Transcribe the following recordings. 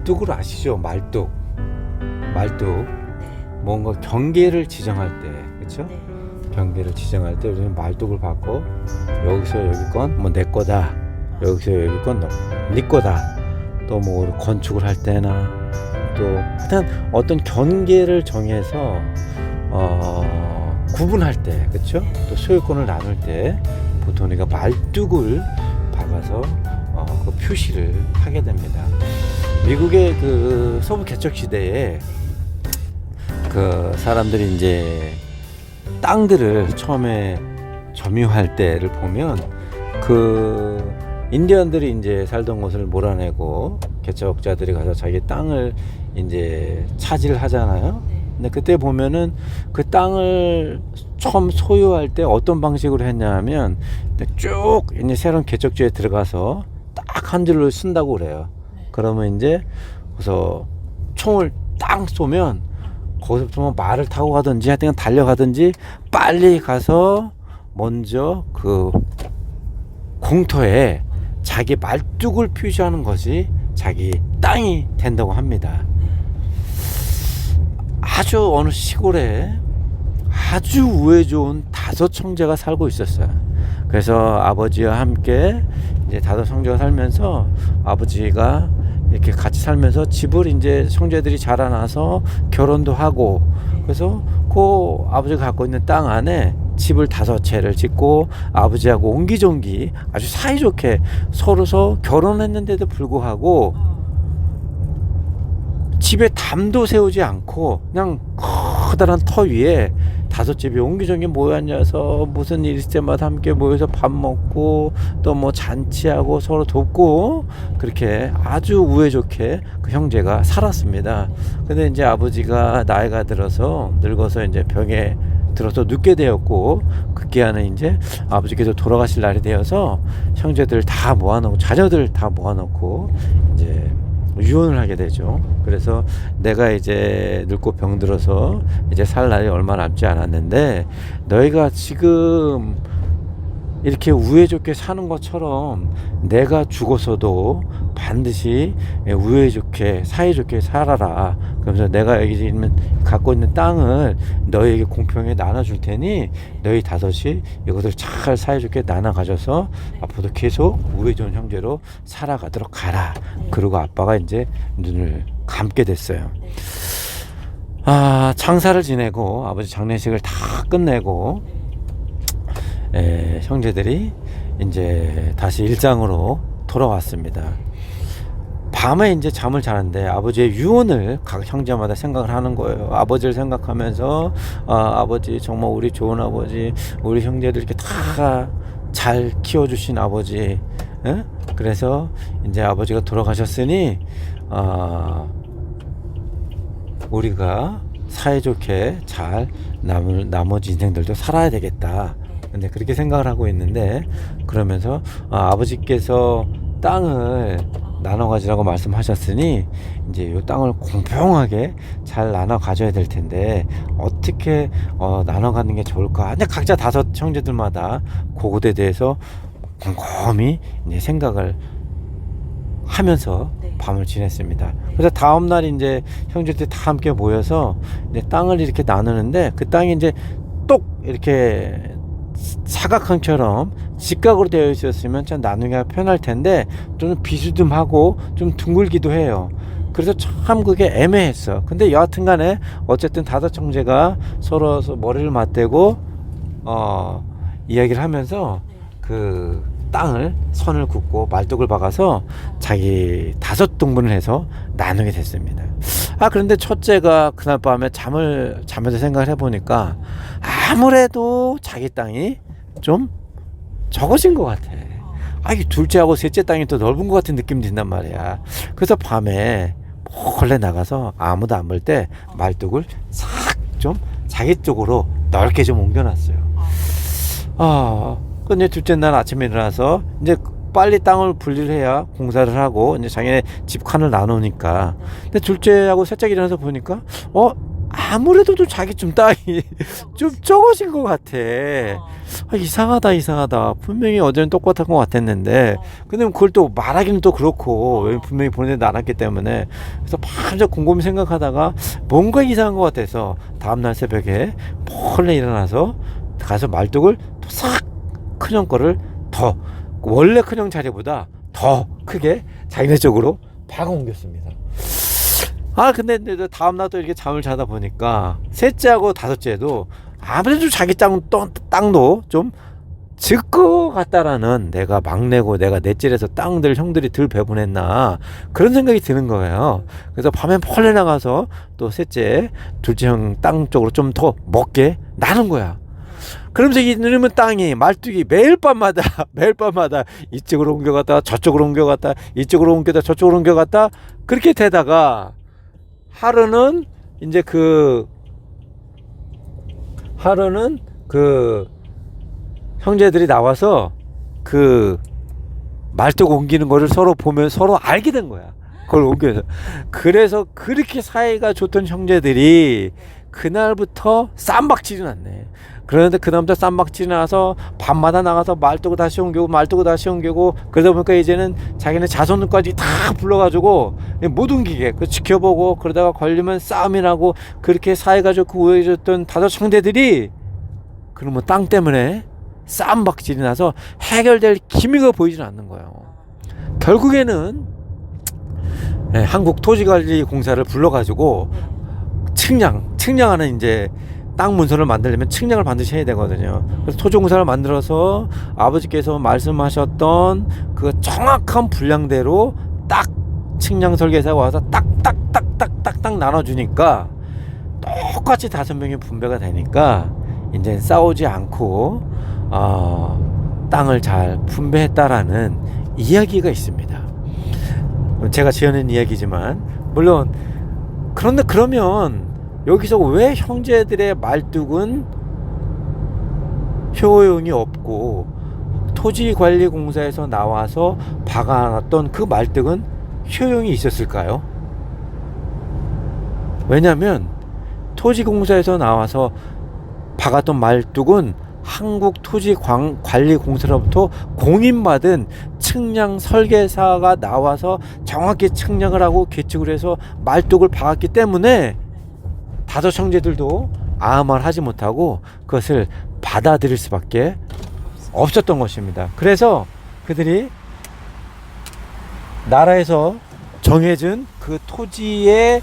말뚝을 아시죠? 말뚝. 뭔가 경계를 지정할 때, 그렇죠? 네. 경계를 지정할 때 우리는 말뚝을 받고 여기서 여기 건 뭐 내 거다, 여기서 여기 건 네 거다. 또 뭐 건축을 할 때나 또 하여튼 어떤 경계를 정해서 구분할 때, 그렇죠? 또 소유권을 나눌 때 보통 우리가 말뚝을 박아서 그 표시를 하게 됩니다. 미국의 그 서부 개척 시대에 그 사람들이 이제 땅들을 처음에 점유할 때를 보면 그 인디언들이 이제 살던 곳을 몰아내고 개척자들이 가서 자기 땅을 이제 차지를 하잖아요. 근데 그때 보면은 그 땅을 처음 소유할 때 어떤 방식으로 했냐면 쭉 이제 새로운 개척지에 들어가서 딱 한 줄로 쓴다고 그래요. 그러면 이제 그래서 총을 딱 쏘면 거기서부터 뭐 말을 타고 가든지 하여튼 달려가든지 빨리 가서 먼저 그 공터에 자기 말뚝을 표시하는 것이 자기 땅이 된다고 합니다. 아주 어느 시골에 아주 우애 좋은 5 형제가 살고 있었어요. 그래서 아버지와 함께 이제 5 형제가 살면서 아버지가 이렇게 같이 살면서 집을 이제 형제들이 자라나서 결혼도 하고, 그래서 그 아버지가 갖고 있는 땅 안에 집을 5채를 짓고 아버지하고 옹기종기 아주 사이좋게 서로서 결혼했는데도 불구하고 집에 담도 세우지 않고 그냥 커다란 터 위에 5집이 옹기종기 모여 앉아서 무슨 일 있을 때마다 함께 모여서 밥 먹고 또 뭐 잔치하고 서로 돕고 그렇게 아주 우애 좋게 그 형제가 살았습니다. 근데 이제 아버지가 나이가 들어서 늙어서 이제 병에 들어서 눕게 되었고, 급기야는 이제 아버지께서 돌아가실 날이 되어서 형제들 다 모아놓고 자녀들 다 모아놓고 이제 유언을 하게 되죠. 그래서 내가 이제 늙고 병들어서 이제 살 날이 얼마 남지 않았는데 너희가 지금 이렇게 우애 좋게 사는 것처럼 내가 죽어서도 반드시 우애 좋게 사이좋게 살아라. 그러면서 내가 여기 갖고 있는 땅을 너희에게 공평하게 나눠줄 테니 너희 5이 이것을 잘 사이좋게 나눠 가져서 앞으로도 계속 우애 좋은 형제로 살아가도록 가라. 그리고 아빠가 이제 눈을 감게 됐어요. 장사를 지내고 아버지 장례식을 다 끝내고 형제들이 이제 다시 일상으로 돌아왔습니다. 밤에 이제 잠을 자는데 아버지의 유언을 각 형제마다 생각을 하는 거예요. 아버지를 생각하면서 아버지 정말 우리 좋은 아버지, 우리 형제들 이렇게 다 잘 키워주신 아버지. 그래서 이제 아버지가 돌아가셨으니 우리가 사이좋게 잘 나머지 인생들도 살아야 되겠다. 근데 그렇게 생각을 하고 있는데, 그러면서 아버지께서 땅을 나눠 가지라고 말씀하셨으니 이제 이 땅을 공평하게 잘 나눠 가져야 될 텐데 어떻게 나눠 가는 게 좋을까? 근데 각자 5 형제들마다 그것에 대해서 곰곰이 이제 생각을 하면서 밤을 지냈습니다. 그래서 다음 날 이제 형제들이 다 함께 모여서 이제 땅을 이렇게 나누는데 그 땅이 이제 똑 이렇게 사각형처럼 직각으로 되어 있었으면 참 나누기가 편할 텐데 좀 비스듬하고 좀 둥글기도 해요. 그래서 참 그게 애매했어. 근데 여하튼 간에 어쨌든 5 형제가 서로 머리를 맞대고 이야기를 하면서 그 땅을 선을 긋고 말뚝을 박아서 자기 5 등분을 해서 나누게 됐습니다. 그런데 첫째가 그날 밤에 잠을 자면서 생각을 해보니까 아무래도 자기 땅이 좀 적어진 것 같아. 이 둘째하고 셋째 땅이 더 넓은 것 같은 느낌이 든단 말이야. 그래서 밤에 몰래 나가서 아무도 안 볼 때 말뚝을 싹 좀 자기 쪽으로 넓게 좀 옮겨놨어요. 근데 둘째 날 아침에 일어나서 이제 빨리 땅을 분리를 해야 공사를 하고 이제 자기네 집 칸을 나누니까. 근데 둘째하고 셋째가 일어나서 보니까 아무래도 좀 자기 좀 땅이 좀 적어진 것 같아. 이상하다. 분명히 어제는 똑같은 것 같았는데, 근데 그걸 또 말하기는 또 그렇고, 분명히 보내지 않았기 때문에. 그래서 밤새 곰곰이 생각하다가 뭔가 이상한 것 같아서 다음날 새벽에 몰래 일어나서 가서 말뚝을 또 싹 큰형 거를 더 원래 큰형 자리보다 더 크게 자기네 쪽으로 박아 옮겼습니다. 근데 다음날 또 이렇게 잠을 자다 보니까 셋째하고 다섯째도 아무래도 자기 땅도 좀 질 것 같다라는, 내가 막내고 내가 넷째라서 땅들 형들이 덜 배분했나 그런 생각이 드는 거예요. 그래서 밤에 몰래 나가서 또 셋째 둘째 형 땅 쪽으로 좀 더 먹게 나눈 거야. 그러면서 이놈의 땅이 말뚝이 매일 밤마다 이쪽으로 옮겨갔다 저쪽으로 옮겨갔다 이쪽으로 옮겨갔다 저쪽으로 옮겨갔다 그렇게 되다가 하루는 형제들이 나와서 그 말뚝 옮기는 거를 서로 보면 서로 알게 된 거야. 그걸 옮겨서. 그래서 그렇게 사이가 좋던 형제들이 그날부터 쌈박질이 났네. 그런데 그다음부터 쌈박질이 나서 밤마다 나가서 말뚝을 다시 옮기고 그러다 보니까 이제는 자기네 자손들까지 다 불러가지고 못 옮기게 지켜보고, 그러다가 걸리면 싸움이 나고, 그렇게 사이가 좋고 우애해졌던 다섯 형제들이 그러면 땅 때문에 쌈박질이 나서 해결될 기미가 보이질 않는 거예요. 결국에는 한국토지관리공사를 불러가지고 측량하는, 이제 땅 문서를 만들려면 측량을 반드시 해야 되거든요. 그래서 토지공사를 만들어서 아버지께서 말씀하셨던 그 정확한 분량대로 딱 측량 설계사가 와서 딱딱딱딱딱딱 나눠주니까 똑같이 5명이 분배가 되니까 이제 싸우지 않고 땅을 잘 분배했다라는 이야기가 있습니다. 제가 지어낸 이야기지만, 물론 그런데 그러면 여기서 왜 형제들의 말뚝은 효용이 없고 토지관리공사에서 나와서 박아놨던 그 말뚝은 효용이 있었을까요? 왜냐하면 토지공사에서 나와서 박았던 말뚝은 한국토지관리공사로부터 공인받은 측량 설계사가 나와서 정확히 측량을 하고 계측을 해서 말뚝을 박았기 때문에 다섯 형제들도 아무 말 하지 못하고 그것을 받아들일 수밖에 없었던 것입니다. 그래서 그들이 나라에서 정해진 그 토지의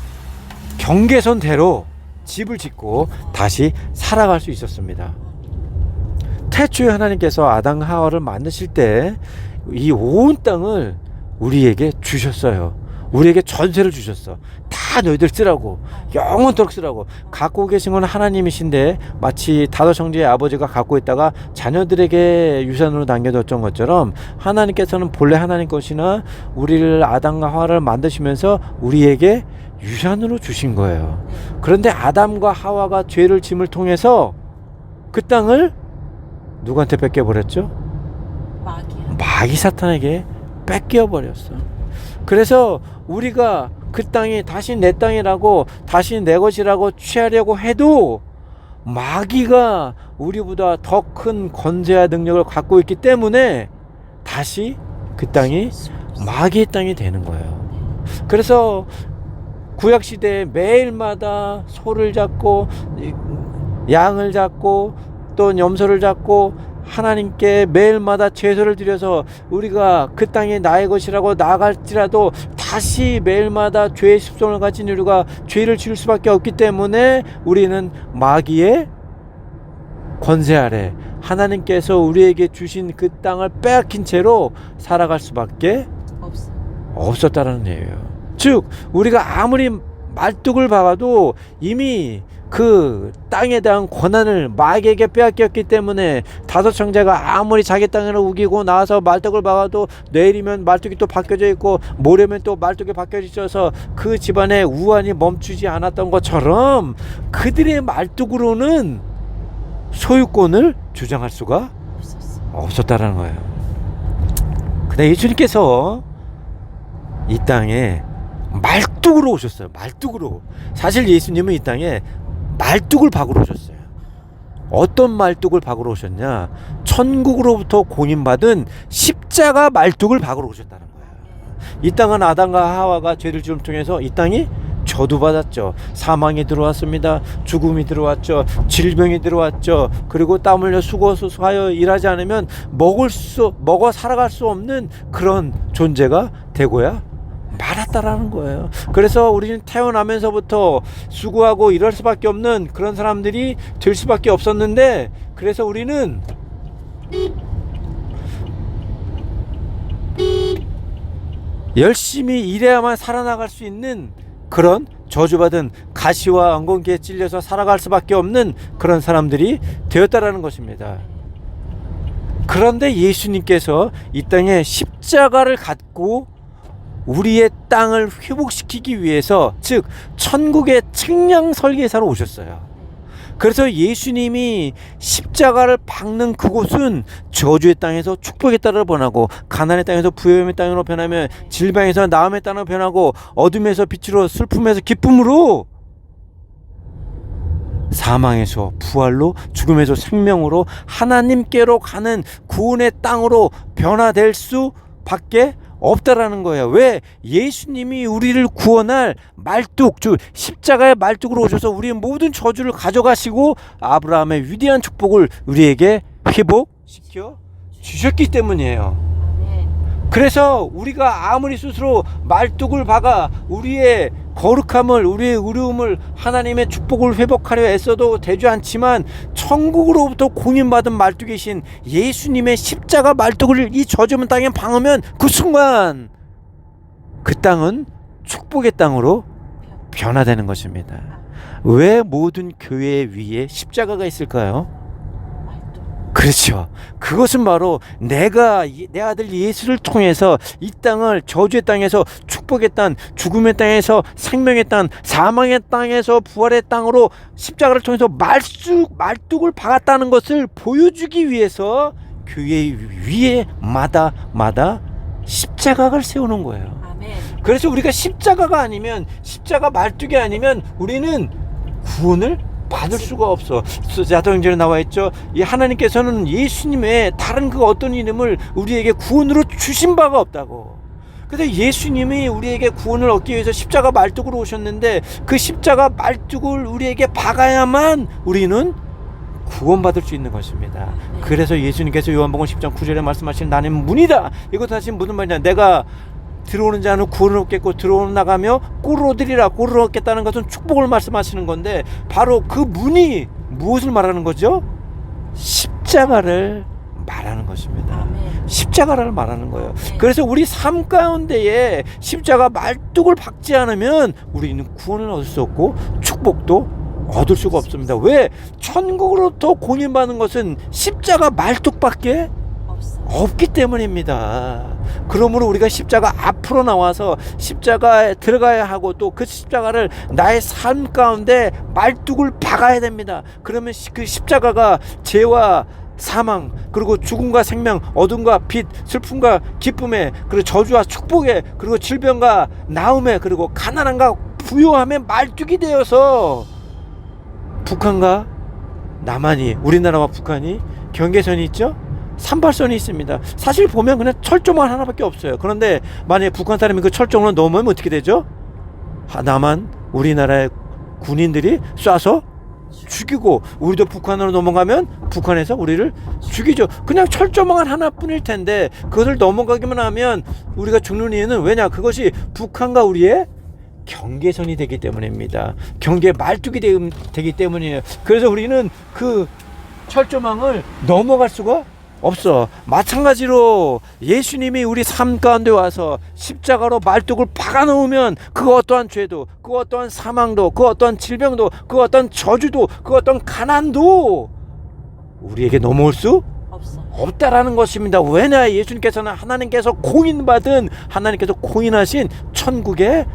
경계선대로 집을 짓고 다시 살아갈 수 있었습니다. 태초에 하나님께서 아담 하와를 만드실 때 이 온 땅을 우리에게 주셨어요. 우리에게 전세를 주셨어. 다 너희들 쓰라고, 영원토록 쓰라고. 갖고 계신 건 하나님이신데, 마치 다섯 형제의 아버지가 갖고 있다가 자녀들에게 유산으로 남겨뒀던 것처럼 하나님께서는 본래 하나님 것이나 우리를 아담과 하와를 만드시면서 우리에게 유산으로 주신 거예요. 그런데 아담과 하와가 죄를 짐을 통해서 그 땅을 누구한테 뺏겨버렸죠? 마귀 사탄에게 뺏겨버렸어. 그래서 우리가 그 땅이 다시 내 땅이라고, 다시 내 것이라고 취하려고 해도 마귀가 우리보다 더 큰 권세와 능력을 갖고 있기 때문에 다시 그 땅이 마귀의 땅이 되는 거예요. 그래서 구약시대에 매일마다 소를 잡고 양을 잡고 또 염소를 잡고 하나님께 매일마다 제소를 드려서 우리가 그 땅이 나의 것이라고 나갈지라도 다시 매일마다 죄의 습성을 가진 우리가 죄를 지을 수밖에 없기 때문에 우리는 마귀의 권세 아래 하나님께서 우리에게 주신 그 땅을 빼앗긴 채로 살아갈 수밖에 없었다는 얘기예요. 즉 우리가 아무리 말뚝을 박아도 이미 그 땅에 대한 권한을 마귀에게 빼앗겼기 때문에 다섯 형제가 아무리 자기 땅을 우기고 나와서 말뚝을 박아도 내일이면 말뚝이 또 바뀌어져 있고 모레면 또 말뚝이 바뀌어져 있어서 그 집안의 우환이 멈추지 않았던 것처럼 그들의 말뚝으로는 소유권을 주장할 수가 없었다라는 거예요. 근데 예수님께서 이 땅에 말뚝으로 오셨어요. 말뚝으로. 사실 예수님은 이 땅에 말뚝을 박으러 오셨어요. 어떤 말뚝을 박으러 오셨냐? 천국으로부터 공인받은 십자가 말뚝을 박으러 오셨다는 거예요. 이 땅은 아담과 하와가 죄를 지음 통해서 이 땅이 저주받았죠. 사망이 들어왔습니다. 죽음이 들어왔죠. 질병이 들어왔죠. 그리고 땀 흘려 수고하여 일하지 않으면 먹어 살아갈 수 없는 그런 존재가 되고야 말았다라는 거예요. 그래서 우리는 태어나면서부터 수고하고 일할 수밖에 없는 그런 사람들이 될 수밖에 없었는데, 그래서 우리는 열심히 일해야만 살아나갈 수 있는 그런 저주받은 가시와 엉겅퀴에 찔려서 살아갈 수밖에 없는 그런 사람들이 되었다라는 것입니다. 그런데 예수님께서 이 땅에 십자가를 갖고 우리의 땅을 회복시키기 위해서, 즉 천국의 측량 설계사로 오셨어요. 그래서 예수님이 십자가를 박는 그곳은 저주의 땅에서 축복의 땅으로 변하고, 가난의 땅에서 부여의 땅으로 변하며, 질병에서 나음의 땅으로 변하고, 어둠에서 빛으로, 슬픔에서 기쁨으로, 사망에서 부활로, 죽음에서 생명으로 하나님께로 가는 구원의 땅으로 변화될 수밖에 없다라는 거예요. 왜? 예수님이 우리를 구원할 말뚝, 즉 십자가의 말뚝으로 오셔서 우리의 모든 저주를 가져가시고 아브라함의 위대한 축복을 우리에게 회복시켜 주셨기 때문이에요. 그래서 우리가 아무리 스스로 말뚝을 박아 우리의 거룩함을, 우리의 의로움을, 하나님의 축복을 회복하려 애써도 되지 않지만, 천국으로부터 공인받은 말뚝이신 예수님의 십자가 말뚝을 이 저주문 땅에 박으면 그 순간 그 땅은 축복의 땅으로 변화되는 것입니다. 왜 모든 교회 위에 십자가가 있을까요? 그렇죠. 그것은 바로 내 아들 예수를 통해서 이 땅을 저주의 땅에서 축복의 땅, 죽음의 땅에서 생명의 땅, 사망의 땅에서 부활의 땅으로 십자가를 통해서 말뚝을 박았다는 것을 보여주기 위해서 교회 위에 마다 십자가를 세우는 거예요. 아멘. 그래서 우리가 십자가가 아니면, 십자가 말뚝이 아니면 우리는 구원을 받을 수가 없어. 사도행전에 나와 있죠. 이 하나님께서는 예수님 외에 다른 그 어떤 이름을 우리에게 구원으로 주신 바가 없다고. 그래서 예수님이 우리에게 구원을 얻기 위해서 십자가 말뚝으로 오셨는데, 그 십자가 말뚝을 우리에게 박아야만 우리는 구원받을 수 있는 것입니다. 그래서 예수님께서 요한복음 10장 9절에 말씀하신 나는 문이다. 이것 다시 무슨 말이냐? 내가 들어오는 자는 구원을 얻겠고 들어오는 나가며 꿀을 얻으리라. 꿀을 얻겠다는 것은 축복을 말씀하시는 건데, 바로 그 문이 무엇을 말하는 거죠? 십자가를 말하는 것입니다. 아멘. 십자가를 말하는 거예요. 네. 그래서 우리 삶 가운데에 십자가 말뚝을 박지 않으면 우리는 구원을 얻을 수 없고 축복도 얻을 수가 없습니다. 왜? 천국으로부터 공인받는 것은 십자가 말뚝밖에 없기 때문입니다. 그러므로 우리가 십자가 앞으로 나와서 십자가에 들어가야 하고, 또 그 십자가를 나의 삶 가운데 말뚝을 박아야 됩니다. 그러면 그 십자가가 죄와 사망, 그리고 죽음과 생명, 어둠과 빛, 슬픔과 기쁨에, 그리고 저주와 축복에, 그리고 질병과 나음에, 그리고 가난함과 부요함의 말뚝이 되어서 북한과 남한이, 우리나라와 북한이 경계선이 있죠? 산발선이 있습니다. 사실 보면 그냥 철조망 하나밖에 없어요. 그런데 만약에 북한 사람이 그 철조망을 넘으면 어떻게 되죠? 남한, 우리나라의 군인들이 쏴서 죽이고, 우리도 북한으로 넘어가면 북한에서 우리를 죽이죠. 그냥 철조망 하나뿐일 텐데 그것을 넘어가기만 하면 우리가 죽는 이유는 왜냐? 그것이 북한과 우리의 경계선이 되기 때문입니다. 경계 말뚝이 되기 때문이에요. 그래서 우리는 그 철조망을 넘어갈 수가 없어. 마찬가지로 예수님이 우리 삶 가운데 와서 십자가로 말뚝을 박아 놓으면 그 어떠한 죄도, 그 어떠한 사망도, 그 어떠한 질병도, 그 어떠한 저주도, 그 어떠한 가난도 우리에게 넘어올 수 없다라는 것입니다. 왜냐? 예수님께서는 하나님께서 공인하신 천국의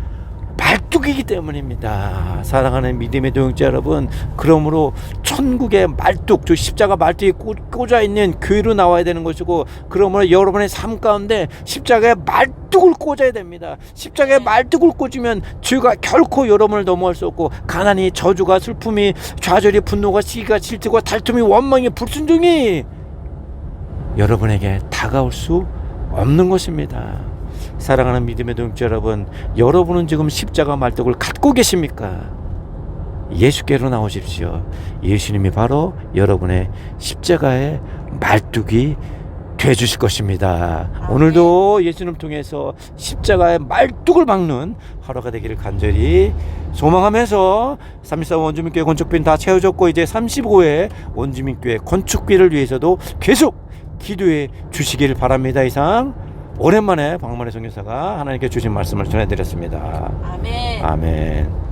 말뚝이기 때문입니다. 사랑하는 믿음의 동역자 여러분, 그러므로 천국의 말뚝, 저 십자가 말뚝이 꽂아 있는 교회로 나와야 되는 것이고, 그러므로 여러분의 삶 가운데 십자가의 말뚝을 꽂아야 됩니다. 십자가의 말뚝을 꽂으면 죄가 결코 여러분을 넘어갈 수 없고, 가난이, 저주가, 슬픔이, 좌절이, 분노가, 시기가, 질투가, 다툼이, 원망이, 불순종이 여러분에게 다가올 수 없는 것입니다. 사랑하는 믿음의 동역자 여러분, 여러분은 지금 십자가 말뚝을 갖고 계십니까? 예수께로 나오십시오. 예수님이 바로 여러분의 십자가의 말뚝이 되어주실 것입니다. 오늘도 예수님 통해서 십자가의 말뚝을 박는 하루가 되기를 간절히 소망하면서 34 원주민교회 건축비는 다 채워졌고, 이제 35회 원주민교회 건축비를 위해서도 계속 기도해 주시길 바랍니다. 이상 오랜만에 박만혜 선교사가 하나님께 주신 말씀을 전해드렸습니다. 아멘. 아멘.